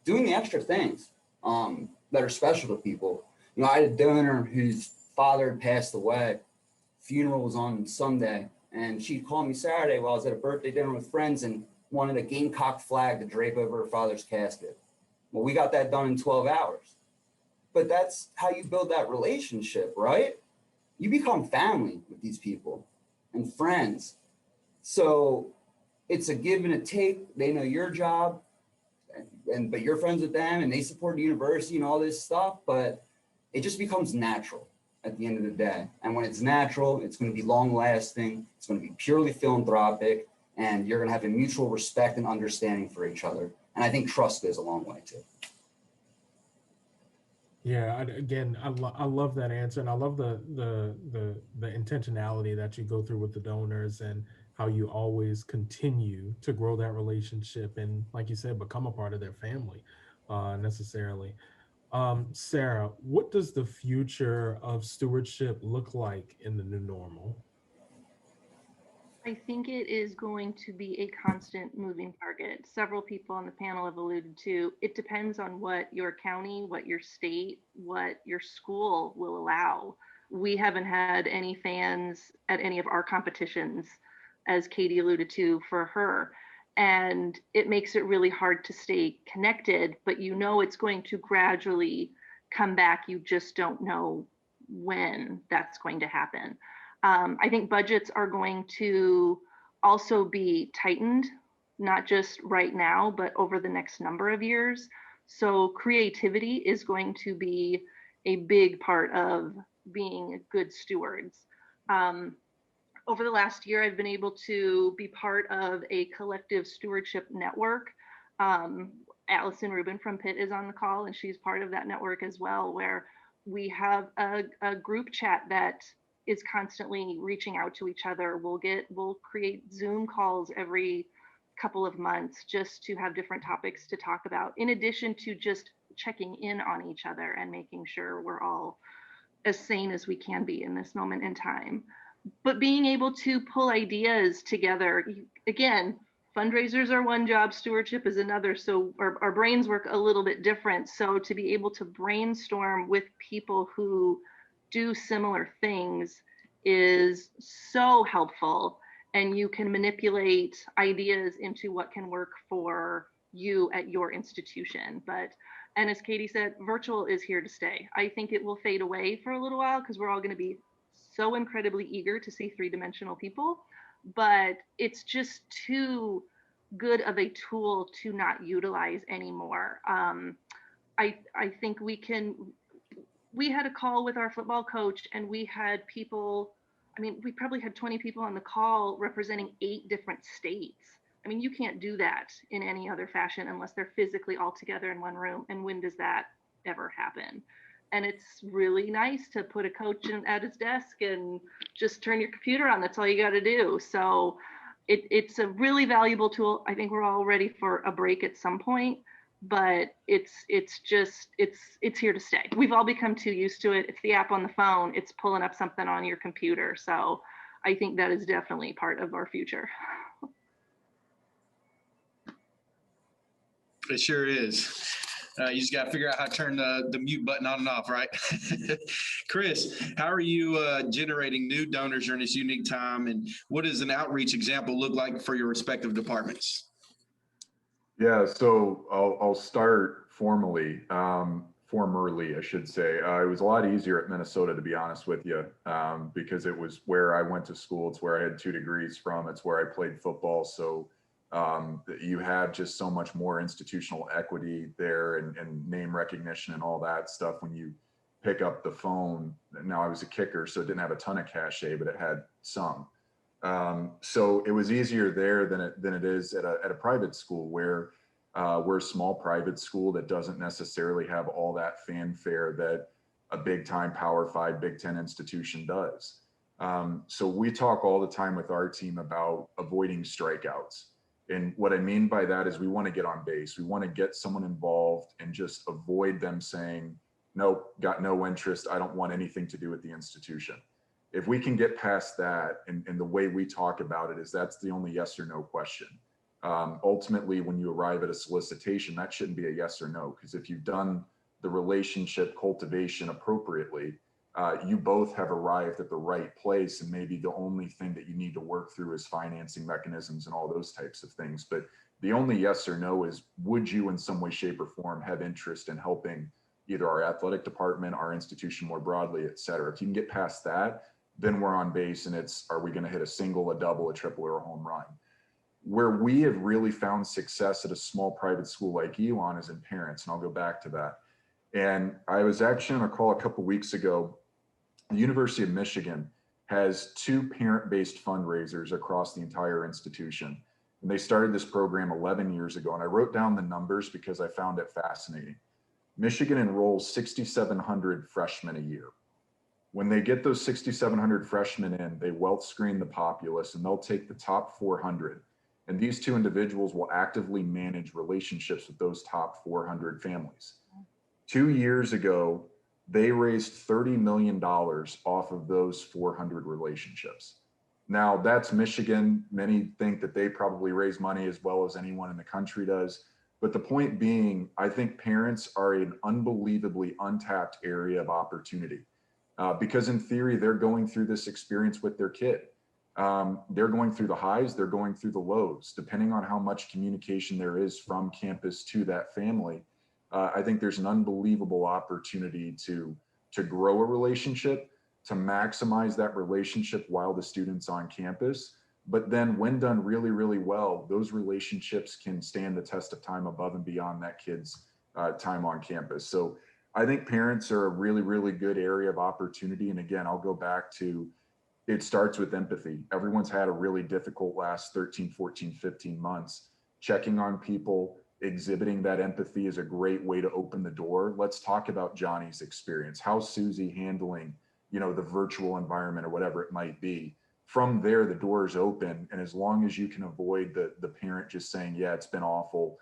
doing the extra things. that are special to people. You know, I had a donor whose father had passed away. Funeral was on Sunday, and she called me Saturday while I was at a birthday dinner with friends and wanted a Gamecock flag to drape over her father's casket. Well, we got that done in 12 hours. But that's how you build that relationship, right? You become family with these people and friends. So it's a give and a take. They know your job, but you're friends with them and they support the university and all this stuff, but it just becomes natural at the end of the day. And when it's natural, it's going to be long lasting. It's going to be purely philanthropic, and you're going to have a mutual respect and understanding for each other. And I think trust goes a long way too. Yeah, I love that answer, and I love the intentionality that you go through with the donors and how you always continue to grow that relationship and, like you said, become a part of their family, necessarily. Sarah, what does the future of stewardship look like in the new normal? I think it is going to be a constant moving target. Several people on the panel have alluded to it depends on what your county, what your state, what your school will allow. We haven't had any fans at any of our competitions, as Katie alluded to for her. And it makes it really hard to stay connected, but you know it's going to gradually come back. You just don't know when that's going to happen. I think budgets are going to also be tightened, not just right now, but over the next number of years. So creativity is going to be a big part of being good stewards. Over the last year, I've been able to be part of a collective stewardship network. Allison Rubin from Pitt is on the call, and she's part of that network as well, where we have a group chat that is constantly reaching out to each other. We'll create Zoom calls every couple of months just to have different topics to talk about, in addition to just checking in on each other and making sure we're all as sane as we can be in this moment in time. But being able to pull ideas together, again, fundraisers are one job, stewardship is another. So our brains work a little bit different. So to be able to brainstorm with people who do similar things is so helpful, and you can manipulate ideas into what can work for you at your institution. And as Katie said, virtual is here to stay. I think it will fade away for a little while because we're all going to be so incredibly eager to see three-dimensional people, but it's just too good of a tool to not utilize anymore. I think we had a call with our football coach, and we had people, we probably had 20 people on the call representing 8 different states. You can't do that in any other fashion unless they're physically all together in one room. And when does that ever happen? And it's really nice to put a coach at his desk and just turn your computer on. That's all you got to do. So it's a really valuable tool. I think we're all ready for a break at some point, but it's here to stay. We've all become too used to it. It's the app on the phone. It's pulling up something on your computer. So I think that is definitely part of our future. It sure is. You just got to figure out how to turn the mute button on and off, right? Chris, how are you generating new donors during this unique time, and what does an outreach example look like for your respective departments? Yeah, so I'll start formerly, I should say. It was a lot easier at Minnesota, to be honest with you, because it was where I went to school. It's where I had 2 degrees from. It's where I played football. So you have just so much more institutional equity there and name recognition and all that stuff when you pick up the phone. Now, I was a kicker, so it didn't have a ton of cachet, but it had some. So it was easier there than it is at a private school where we're a small private school that doesn't necessarily have all that fanfare that a big time Power 5, Big 10 institution does. So we talk all the time with our team about avoiding strikeouts. And what I mean by that is we want to get on base. We want to get someone involved and just avoid them saying, nope, got no interest. I don't want anything to do with the institution. If we can get past that, and the way we talk about it is that's the only yes or no question. Ultimately, when you arrive at a solicitation, that shouldn't be a yes or no, because if you've done the relationship cultivation appropriately, you both have arrived at the right place. And maybe the only thing that you need to work through is financing mechanisms and all those types of things. But the only yes or no is, would you in some way, shape, or form have interest in helping either our athletic department, our institution more broadly, et cetera? If you can get past that, then we're on base, and it's, are we going to hit a single, a double, a triple, or a home run? Where we have really found success at a small private school like Elon is in parents, and I'll go back to that. And I was actually on a call a couple of weeks ago. The University of Michigan has 2 parent-based fundraisers across the entire institution. And they started this program 11 years ago. And I wrote down the numbers because I found it fascinating. Michigan enrolls 6,700 freshmen a year. When they get those 6,700 freshmen in, they wealth screen the populace, and they'll take the top 400. And these 2 individuals will actively manage relationships with those top 400 families. 2 years ago, they raised $30 million off of those 400 relationships. Now, that's Michigan. Many think that they probably raise money as well as anyone in the country does. But the point being, I think parents are an unbelievably untapped area of opportunity, because in theory, they're going through this experience with their kid. They're going through the highs, they're going through the lows, depending on how much communication there is from campus to that family. I think there's an unbelievable opportunity to grow a relationship, to maximize that relationship while the student's on campus. But then when done really, really well, those relationships can stand the test of time above and beyond that kid's time on campus. So I think parents are a really, really good area of opportunity. And again, I'll go back to, it starts with empathy. Everyone's had a really difficult last 13, 14, 15 months. Checking on people, exhibiting that empathy is a great way to open the door. Let's talk about Johnny's experience. How's Susie handling, the virtual environment or whatever it might be? From there, the door is open. And as long as you can avoid the parent just saying, yeah, it's been awful,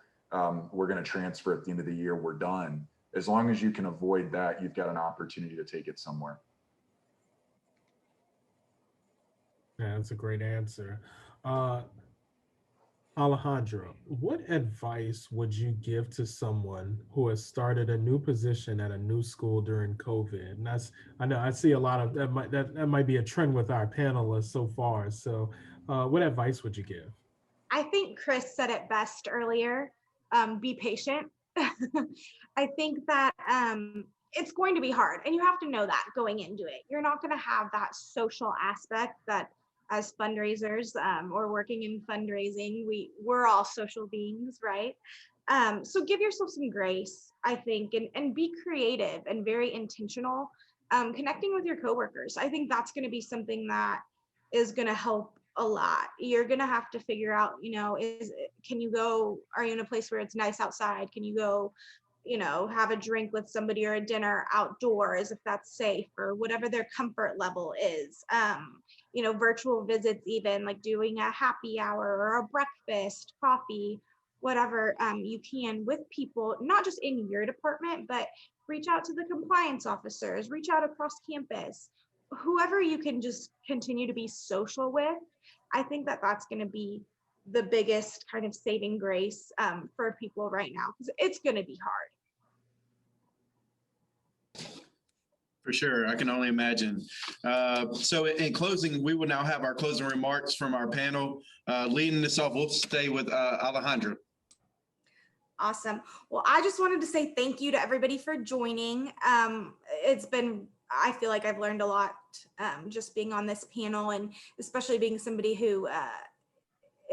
we're going to transfer at the end of the year, we're done. As long as you can avoid that, you've got an opportunity to take it somewhere. Yeah, that's a great answer. Alejandro, what advice would you give to someone who has started a new position at a new school during COVID? And I know I see a lot of that might be a trend with our panelists so far. So what advice would you give? I think Chris said it best earlier. Be patient. I think that it's going to be hard, and you have to know that going into it. You're not going to have that social aspect that, as fundraisers or working in fundraising, we're all social beings, right? So give yourself some grace, I think, and be creative and very intentional. Connecting with your coworkers, I think that's going to be something that is going to help a lot. You're going to have to figure out, can you go, are you in a place where it's nice outside? Can you go, have a drink with somebody or a dinner outdoors if that's safe, or whatever their comfort level is. Virtual visits, even like doing a happy hour or a breakfast, coffee, whatever you can with people, not just in your department, but reach out to the compliance officers, reach out across campus, whoever you can just continue to be social with. I think that that's going to be the biggest kind of saving grace for people right now, because it's going to be hard. For sure. I can only imagine. So in closing, we will now have our closing remarks from our panel. Leading this off, we'll stay with Alejandro. Awesome. Well, I just wanted to say thank you to everybody for joining. I feel like I've learned a lot just being on this panel, and especially being somebody who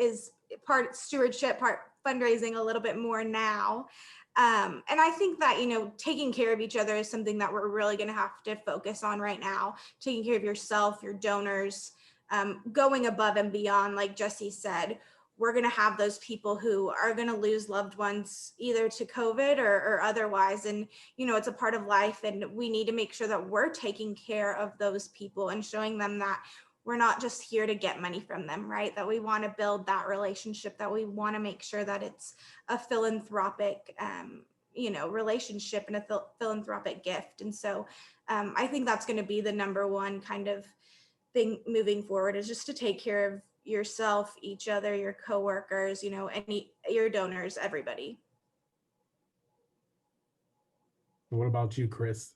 is part stewardship, part fundraising a little bit more now. And I think that, taking care of each other is something that we're really going to have to focus on right now. Taking care of yourself, your donors, going above and beyond, like Jesse said. We're going to have those people who are going to lose loved ones either to COVID or otherwise. And, it's a part of life, and we need to make sure that we're taking care of those people and showing them that we're not just here to get money from them, right? That we want to build that relationship, that we want to make sure that it's a philanthropic, relationship and a philanthropic gift. And so I think that's going to be the number one kind of thing moving forward, is just to take care of yourself, each other, your coworkers, your donors, everybody. What about you, Chris?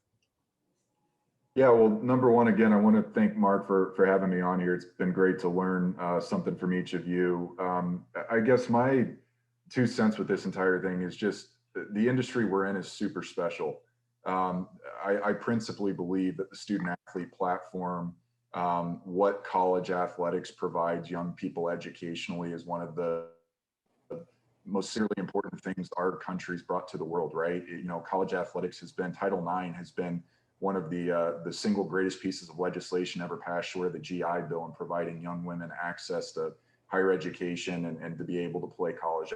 Yeah, well, number one, again, I want to thank Mark for having me on here. It's been great to learn something from each of you. I guess my 2 cents with this entire thing is just the industry we're in is super special. I principally believe that the student athlete platform, what college athletics provides young people educationally, is one of the most seriously important things our country's brought to the world, right? You know, college athletics has been, Title IX has been one of the single greatest pieces of legislation ever passed, short of the GI Bill, and providing young women access to higher education and to be able to play college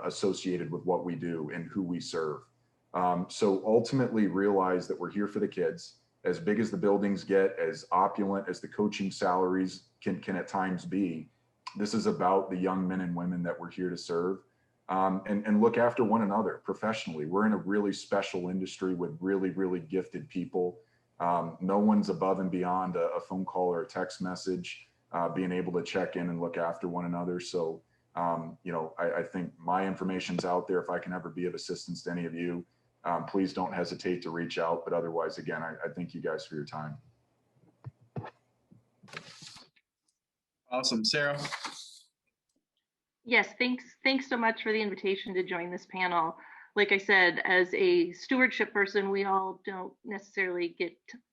associated with what we do and who we serve. So ultimately realize that we're here for the kids. As big as the buildings get, as opulent as the coaching salaries can at times be, this is about the young men and women that we're here to serve, and look after one another professionally. We're in a really special industry with really, really gifted people. No one's above and beyond a phone call or a text message, being able to check in and look after one another. So, you know, I think my information's out there. If I can ever be of assistance to any of you, please don't hesitate to reach out. But otherwise, again, I thank you guys for your time. Awesome. Sarah? Yes, thanks so much for the invitation to join this panel. Like I said, as a stewardship person, we all don't necessarily get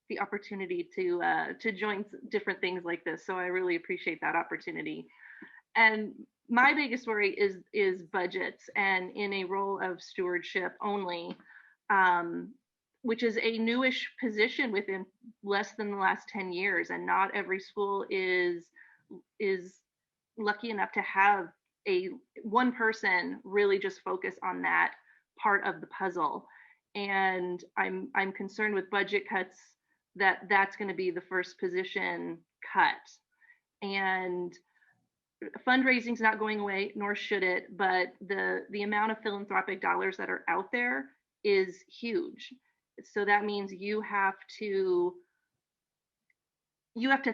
the opportunity to join different things like this. So I really appreciate that opportunity. And my biggest worry is budgets, and in a role of stewardship only, which is a newish position within less than the last 10 years. And not every school is lucky enough to have one person really just focus on that part of the puzzle. And I'm concerned with budget cuts that's going to be the first position cut. And fundraising is not going away, nor should it, but the amount of philanthropic dollars that are out there is huge. So that means you have to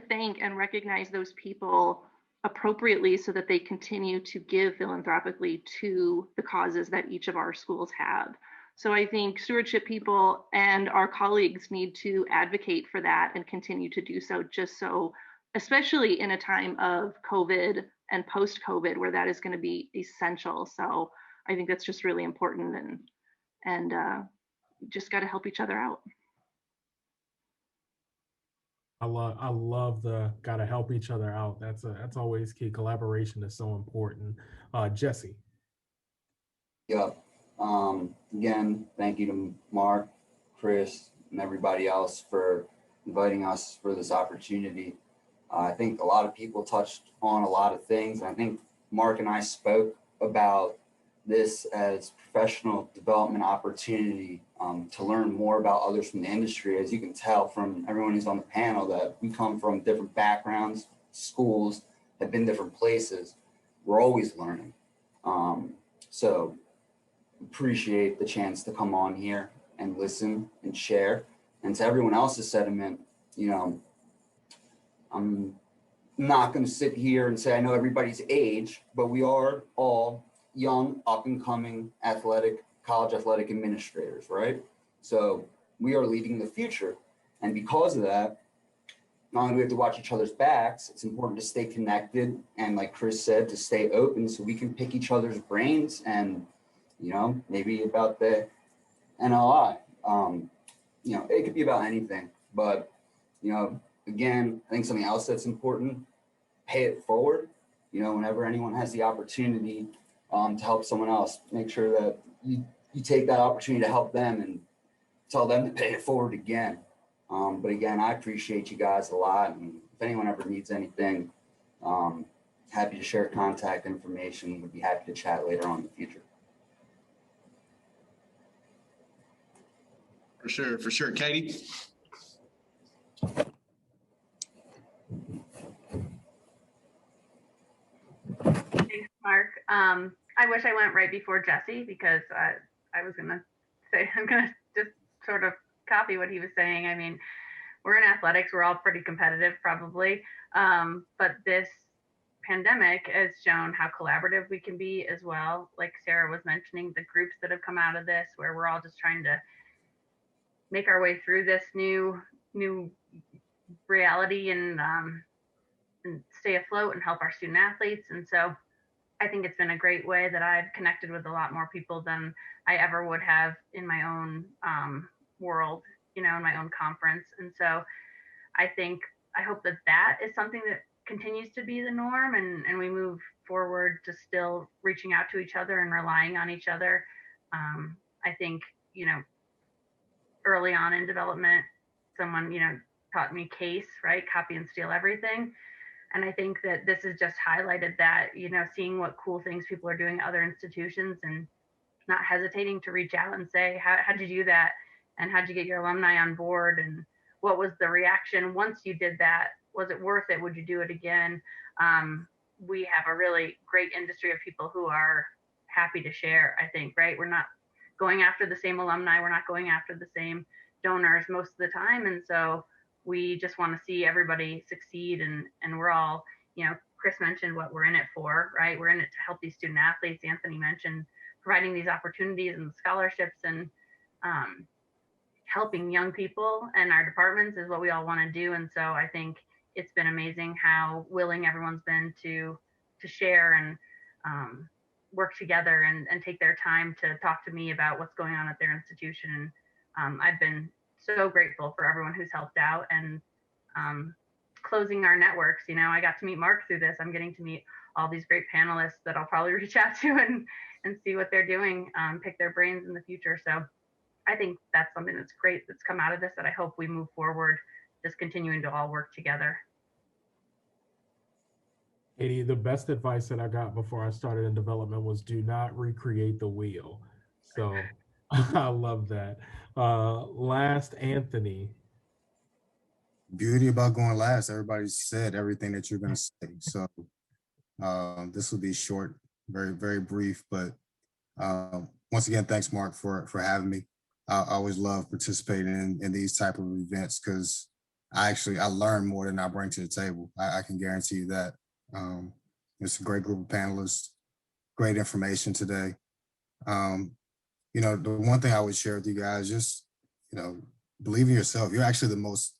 thank and recognize those people appropriately so that they continue to give philanthropically to the causes that each of our schools have. So I think stewardship people and our colleagues need to advocate for that and continue to do so, just so, especially in a time of COVID and post-COVID, where that is going to be essential. So I think that's just really important, and just got to help each other out. I love the gotta help each other out. That's always key. Collaboration is so important. Jesse. Yep. Again, thank you to Mark, Chris, and everybody else for inviting us for this opportunity. I think a lot of people touched on a lot of things. And I think Mark and I spoke about this as professional development opportunity, to learn more about others from the industry. As you can tell from everyone who's on the panel, that we come from different backgrounds, schools, have been different places. We're always learning. So appreciate the chance to come on here and listen and share. And to everyone else's sentiment, you know, I'm not going to sit here and say I know everybody's age, but we are all young, up and coming college athletic administrators, right? So we are leading the future. And because of that, not only do we have to watch each other's backs, it's important to stay connected. And like Chris said, to stay open so we can pick each other's brains and, you know, maybe about the NLI. You know, it could be about anything, but, you know, again, I think something else that's important, pay it forward. You know, whenever anyone has the opportunity to help someone else, make sure that you take that opportunity to help them and tell them to pay it forward again. But again, I appreciate you guys a lot. And if anyone ever needs anything, happy to share contact information. Would be happy to chat later on in the future. For sure. Katie? Thanks, Mark. I wish I went right before Jesse, because I was gonna say, I'm gonna just sort of copy what he was saying. I mean, we're in athletics, we're all pretty competitive probably. But this pandemic has shown how collaborative we can be as well. Like Sarah was mentioning, the groups that have come out of this, where we're all just trying to make our way through this new reality and stay afloat and help our student athletes. And so I think it's been a great way that I've connected with a lot more people than I ever would have in my own world, in my own conference. And so I hope that that is something that continues to be the norm, and we move forward to still reaching out to each other and relying on each other. I think, early on in development, someone, taught me CASE, right? Copy and steal everything. And I think that this has just highlighted that, seeing what cool things people are doing at other institutions and not hesitating to reach out and say, how'd you do that? And how'd you get your alumni on board? And what was the reaction once you did that? Was it worth it? Would you do it again? We have a really great industry of people who are happy to share, I think, right? We're not going after the same alumni. We're not going after the same donors most of the time. And so we just want to see everybody succeed. And we're all, Chris mentioned what we're in it for, right? We're in it to help these student athletes. Anthony mentioned providing these opportunities and scholarships, and helping young people and our departments is what we all want to do. And so I think it's been amazing how willing everyone's been to share and work together and take their time to talk to me about what's going on at their institution. And I've been so grateful for everyone who's helped out and closing our networks. I got to meet Mark through this. I'm getting to meet all these great panelists that I'll probably reach out to and see what they're doing, pick their brains in the future. So I think that's something that's great that's come out of this, that I hope we move forward, just continuing to all work together. Katie, the best advice that I got before I started in development was do not recreate the wheel. So I love that. Last, Anthony. Beauty about going last. Everybody said everything that you're going to say. So this will be short, very, very brief. But once again, thanks, Mark, for having me. I always love participating in these type of events because I learn more than I bring to the table. I can guarantee you that. It's a great group of panelists, great information today. The one thing I would share with you guys, just, believe in yourself. You're actually the most,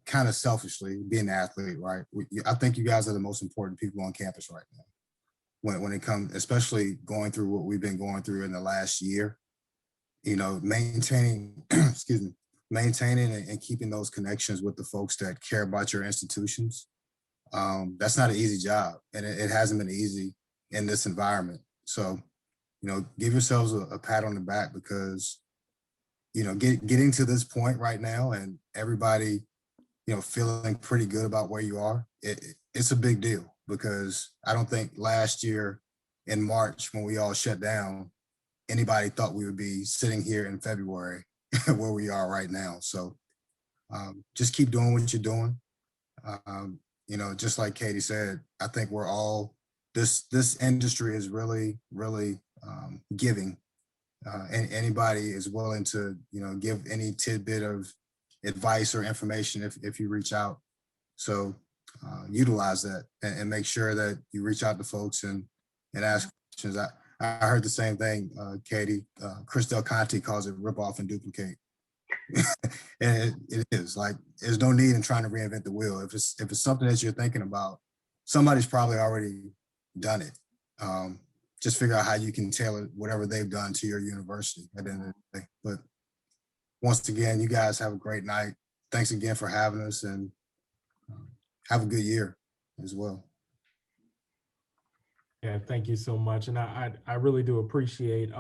kind of selfishly, being an athlete, right? I think you guys are the most important people on campus right now. When it comes, especially going through what we've been going through in the last year, maintaining, maintaining and keeping those connections with the folks that care about your institutions. That's not an easy job, and it hasn't been easy in this environment. So, give yourselves a pat on the back because, getting to this point right now and everybody, feeling pretty good about where you are, it's a big deal because I don't think last year in March when we all shut down, anybody thought we would be sitting here in February where we are right now. So just keep doing what you're doing. Just like Katie said, I think we're all, this industry is really, really giving. And anybody is willing to, give any tidbit of advice or information if you reach out. So utilize that and make sure that you reach out to folks and ask questions. I heard the same thing, Katie. Chris Del Conte calls it rip off and duplicate. And it is like, there's no need in trying to reinvent the wheel. If it's something that you're thinking about, somebody's probably already done it. Just figure out how you can tailor whatever they've done to your university at the end of the day. But once again, you guys have a great night. Thanks again for having us, and have a good year as well. Yeah, thank you so much. And I really do appreciate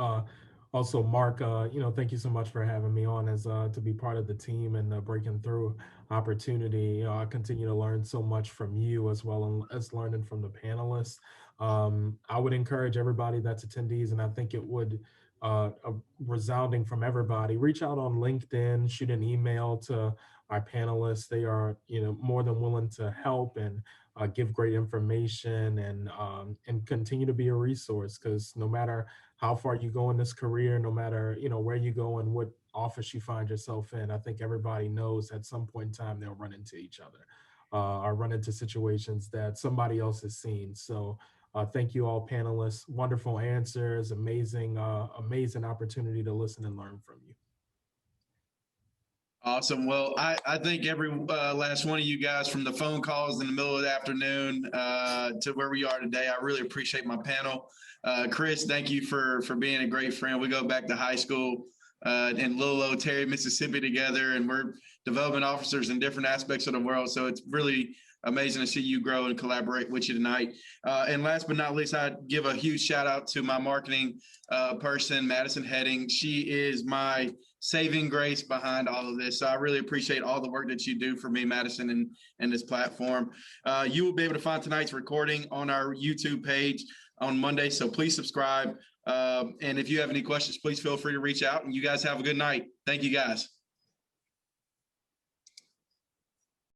also Mark, thank you so much for having me on as to be part of the team and breaking through opportunity. I continue to learn so much from you as well as learning from the panelists. I would encourage everybody that's attendees, and I think it would resounding from everybody, reach out on LinkedIn, shoot an email to our panelists. They are, more than willing to help and give great information and continue to be a resource, because no matter how far you go in this career, no matter, where you go and what office you find yourself in, I think everybody knows at some point in time they'll run into each other or run into situations that somebody else has seen. So thank you all panelists. Wonderful answers, amazing opportunity to listen and learn from you. Awesome. Well, I think every last one of you guys, from the phone calls in the middle of the afternoon to where we are today, I really appreciate my panel. Chris, thank you for being a great friend. We go back to high school in Little Old Terry, Mississippi together, and we're development officers in different aspects of the world. So it's really amazing to see you grow and collaborate with you tonight. And last but not least, I'd give a huge shout out to my marketing person, Madison Heading. She is my saving grace behind all of this. So I really appreciate all the work that you do for me, Madison, and this platform. You will be able to find tonight's recording on our YouTube page on Monday. So please subscribe. And if you have any questions, please feel free to reach out, and you guys have a good night. Thank you, guys.